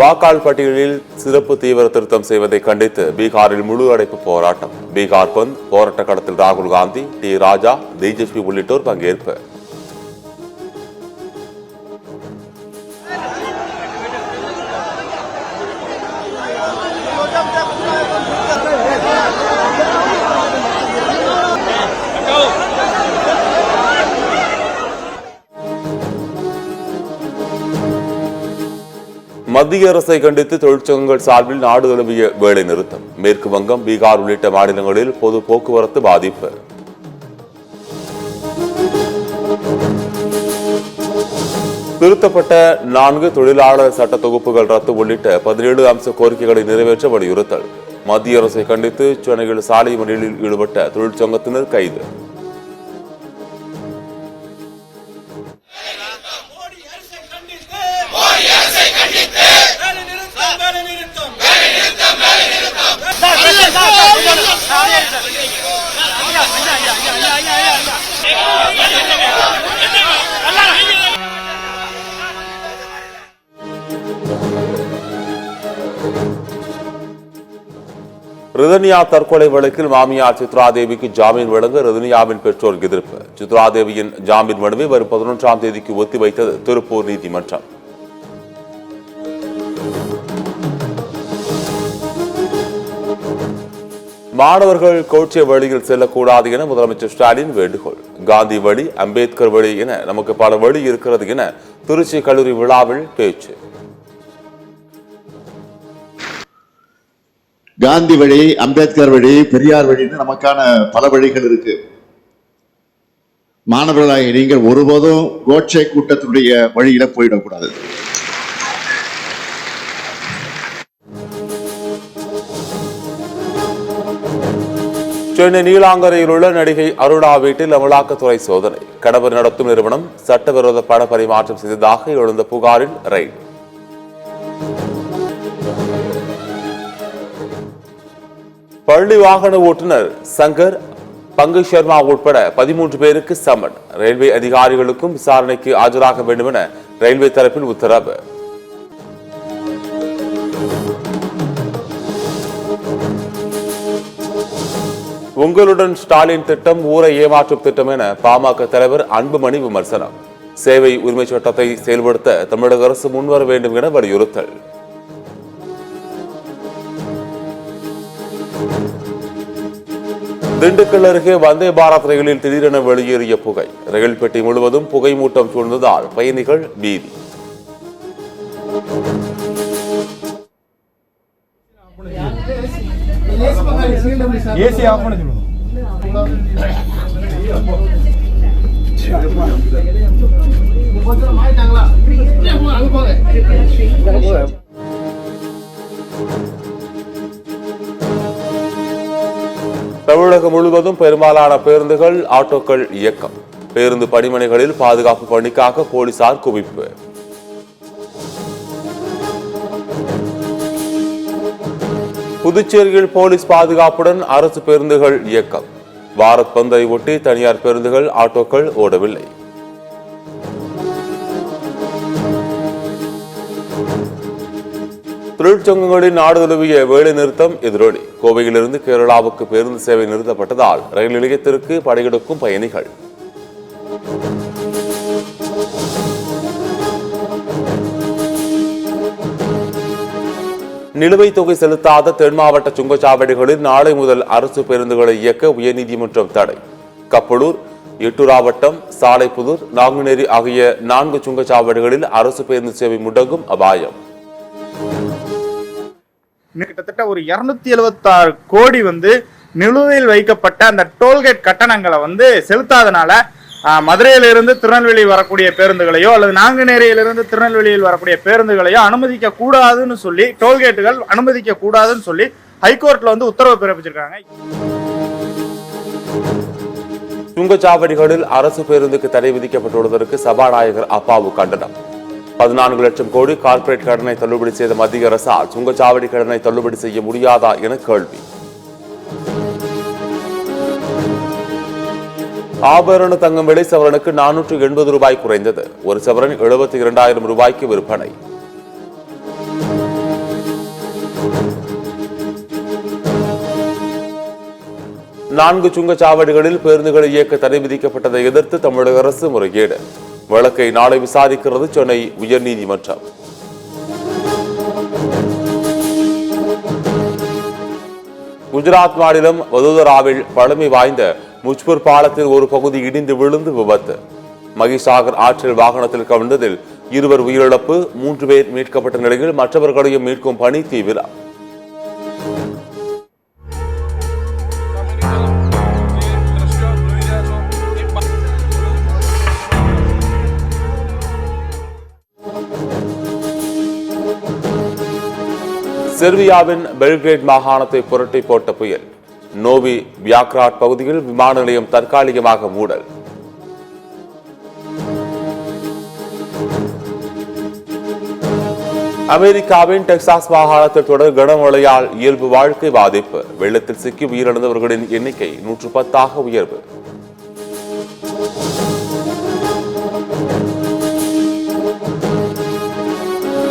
வாக்காளர் பட்டியலில் சிறப்பு தீவிர திருத்தம் செய்வதை கண்டித்து பீகாரில் முழு அடைப்பு போராட்டம். பீகார் பந்த் போராட்ட களத்தில் ராகுல் காந்தி, டி ராஜா, தேஜஸ்வி உள்ளிட்டோர் பங்கேற்பு. மத்திய அரசை கண்டித்து தொழிற்சங்கங்கள் சார்பில் நாடு தழுவிய வேலை நிறுத்தம். மேற்கு வங்கம், பீகார் உள்ளிட்ட மாநிலங்களில் பொது போக்குவரத்து பாதிப்பு. திருத்தப்பட்ட 4 தொழிலாளர் சட்ட தொகுப்புகள் ரத்து உள்ளிட்ட 17 அம்ச கோரிக்கைகளை நிறைவேற்ற வலியுறுத்தல். மத்திய அரசை கண்டித்து சென்னையில் சாலை மறியலில் ஈடுபட்ட தொழிற்சங்கத்தினர் கைது. ரிதன்யா தற்கொலை வழக்கில் மாமியார் சித்ராதேவிக்கு ஜாமீன் வழங்க ரிதன்யாவின் பெற்றோர் எதிர்ப்பு. சித்ராதேவியின் ஜாமீன் மனுவை வரும் 11ஆம் தேதிக்கு ஒத்திவைத்தது திருப்பூர் நீதிமன்றம். மாணவர்கள் கோட்சே வழியில் செல்லக்கூடாது என முதலமைச்சர் ஸ்டாலின் வேண்டுகோள். காந்தி வழி, அம்பேத்கர் வழி என நமக்கு பல வழி இருக்கிறது என திருச்சி கல்லூரி விழாவில் பேச்சு. காந்தி வழி, அம்பேத்கர் வழி, பெரியார் வழின்னு நமக்கான பல வழிகள் இருக்கு. மாணவர்களாக நீங்கள் ஒருபோதும் கோட்சே கூட்டத்தினுடைய வழியில போயிடக்கூடாது. சென்னை நீலாங்கரையில் உள்ள நடிகை அருணா வீட்டில் அமலாக்கத்துறை சோதனை. கணவர் நடத்தும் நிறுவனம் சட்டவிரோத பண பரிமாற்றம் செய்ததாக எழுந்த புகாரில் ரெய்டு. பள்ளி வாகன ஓட்டுநர் சங்கர், பங்கு சர்மா உட்பட 13 பேருக்கு சம்மன். ரயில்வே அதிகாரிகளுக்கும் விசாரணைக்கு ஆஜராக வேண்டும் என ரயில்வே தரப்பில் உத்தரவு. உங்களுடன் ஸ்டாலின் திட்டம் ஊரை ஏமாற்றும் திட்டம் என பாமக தலைவர் அன்புமணி விமர்சனம். சேவை உரிமை சட்டத்தை செயல்படுத்த தமிழக அரசு முன்வர வேண்டும் என வலியுறுத்தல். திண்டுக்கல் அருகே வந்தே பாரத் ரயிலில் திடீரென வெளியேறிய புகை. ரயில் பெட்டி முழுவதும் புகை மூட்டம் சூழ்ந்ததால் பயணிகள் பீதி. ஏசி ஆஃப் பண்ண சொல்லுங்க. தமிழகம் முழுவதும் பெரும்பாலான பேருந்துகள், ஆட்டோக்கள் இயக்கம். பேருந்து பணிமனைகளில் பாதுகாப்பு பணிக்காக போலீசார் குவிப்பு. புதுச்சேரியில் போலீஸ் பாதுகாப்புடன் அரசு பேருந்துகள் இயக்கம். பாரத் பந்தை ஒட்டி தனியார் பேருந்துகள், ஆட்டோக்கள் ஓடவில்லை. தொழிற்சங்கங்களின் நாடு தழுவிய வேலை நிறுத்தம் எதிரொலி. கோவையிலிருந்து கேரளாவுக்கு பேருந்து சேவை நிறுத்தப்பட்டதால் ரயில் நிலையத்திற்கு படையெடுக்கும் பயணிகள். நிலுவைத் தொகை செலுத்தாத தென் மாவட்ட சுங்கச்சாவடிகளில் நாளை முதல் அரசு பேருந்துகளை இயக்க உயர்நீதிமன்றம் தடை. கப்பலூர், எட்டூராவட்டம், சாலைப்புதூர், நாங்குநேரி ஆகிய 4 சுங்கச்சாவடிகளில் அரசு பேருந்து சேவை முடங்கும் அபாயம். கிட்டத்தட்ட ஒரு 276 கோடி நிலுவையில் வைக்கப்பட்ட அந்த டோல்கேட் கட்டணங்களை செலுத்தாதனால மதுரையிலிருந்து திருநெல்வேலி வரக்கூடிய பேருந்துகளையோ அல்லது நாங்குநேரியிலிருந்து திருநெல்வேலியில் வரக்கூடிய பேருந்துகளையோ அனுமதிக்க கூடாதுன்னு சொல்லி, டோல்கேட்டுகள் அனுமதிக்க கூடாதுன்னு சொல்லி ஹைகோர்ட்ல உத்தரவு பிறப்பிச்சிருக்காங்க. சுங்கச்சாவடிகளில் அரசு பேருந்துக்கு தடை விதிக்கப்பட்டுள்ளதற்கு சபாநாயகர் அப்பாவு கண்டனம். 14 லட்சம் கோடி கார்ப்பரேட் கடனை தள்ளுபடி செய்த மத்திய அரசால் சுங்கச்சாவடி கடனை தள்ளுபடி செய்ய முடியாதா என கேள்வி. ஆபரண தங்கம் விலை சவரனுக்கு 480 ரூபாய் குறைந்தது. ஒரு சவரன் 72,000 ரூபாய்க்கு விற்பனை. 4 சுங்கச்சாவடிகளில் பேருந்துகளை இயக்க தடை விதிக்கப்பட்டதை எதிர்த்து தமிழக அரசு முறையீடு. வழக்கை நாளை விசாரிக்கிறது சென்னை உயர்நீதிமன்றம். குஜராத் மாநிலம் வதோதராவில் பழமை வாய்ந்த முஜ்பூர் பாலத்தில் ஒரு பகுதி இடிந்து விழுந்து விபத்து. மகிசாகர் ஆற்றில் வாகனத்தில் கவிழ்ந்ததில் 2 உயிரிழப்பு, 3 பேர் மீட்கப்பட்ட நிலையில் மற்றவர்களையும் மீட்கும் பணி தீவிரம். செர்பியாவின் பெல்கிரேட் மாகாணத்தை புரட்டி போட்ட புயல். நோவி வியாக்ராட் பகுதியில் விமான நிலையம் தற்காலிகமாக மூடல். அமெரிக்காவின் டெக்சாஸ் மாகாணத்தில் தொடர் கனமழையால் இயல்பு வாழ்க்கை பாதிப்பு. வெள்ளத்தில் சிக்கி உயிரிழந்தவர்களின் எண்ணிக்கை 110 உயர்வு.